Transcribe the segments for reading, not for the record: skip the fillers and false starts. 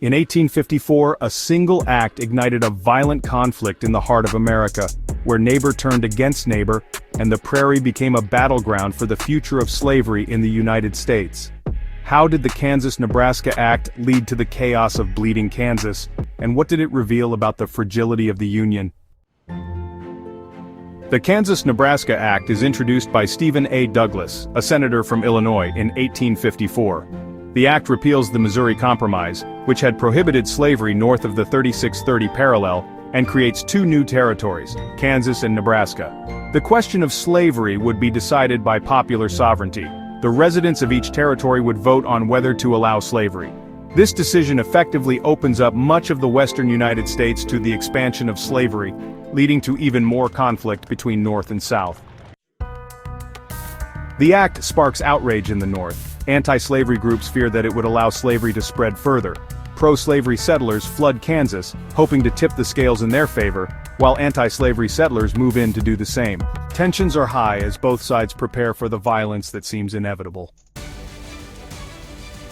In 1854, a single act ignited a violent conflict in the heart of America, where neighbor turned against neighbor, and the prairie became a battleground for the future of slavery in the United States. How did the Kansas-Nebraska Act lead to the chaos of bleeding Kansas, and what did it reveal about the fragility of the Union? The Kansas-Nebraska Act is introduced by Stephen A. Douglas, a senator from Illinois, in 1854. The act repeals the Missouri Compromise, which had prohibited slavery north of the 3630 parallel, and creates two new territories, Kansas and Nebraska. The question of slavery would be decided by popular sovereignty. The residents of each territory would vote on whether to allow slavery. This decision effectively opens up much of the western United States to the expansion of slavery, leading to even more conflict between North and South. The act sparks outrage in the North. Anti-slavery groups fear that it would allow slavery to spread further. Pro-slavery settlers flood Kansas, hoping to tip the scales in their favor, while anti-slavery settlers move in to do the same. Tensions are high as both sides prepare for the violence that seems inevitable.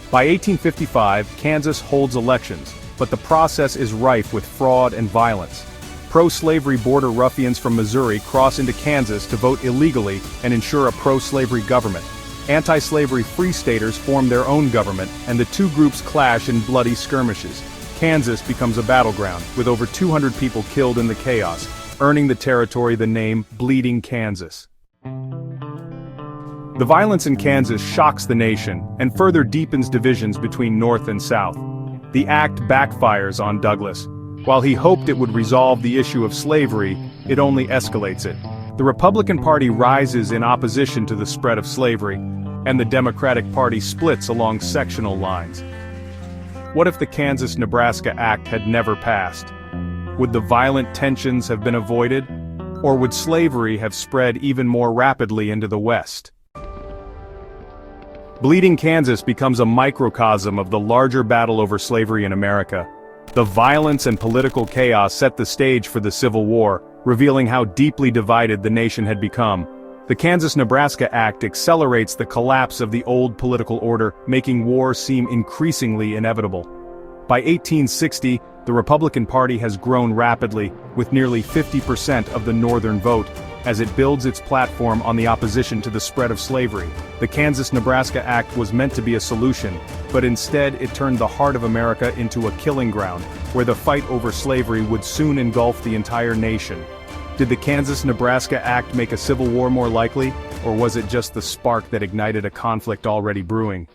By 1855, Kansas holds elections, but the process is rife with fraud and violence. Pro-slavery border ruffians from Missouri cross into Kansas to vote illegally and ensure a pro-slavery government. Anti-slavery Free Staters form their own government, and the two groups clash in bloody skirmishes. Kansas becomes a battleground, with over 200 people killed in the chaos, earning the territory the name Bleeding Kansas. The violence in Kansas shocks the nation, and further deepens divisions between North and South. The act backfires on Douglas. While he hoped it would resolve the issue of slavery, it only escalates it. The Republican Party rises in opposition to the spread of slavery, and the Democratic Party splits along sectional lines. What if the Kansas-Nebraska Act had never passed? Would the violent tensions have been avoided? Or would slavery have spread even more rapidly into the West? Bleeding Kansas becomes a microcosm of the larger battle over slavery in America. The violence and political chaos set the stage for the Civil War, revealing how deeply divided the nation had become. The Kansas-Nebraska Act accelerates the collapse of the old political order, making war seem increasingly inevitable. By 1860, the Republican Party has grown rapidly, with nearly 50% of the Northern vote, as it builds its platform on the opposition to the spread of slavery. The Kansas-Nebraska Act was meant to be a solution, but instead it turned the heart of America into a killing ground, where the fight over slavery would soon engulf the entire nation. Did the Kansas-Nebraska Act make a civil war more likely, or was it just the spark that ignited a conflict already brewing?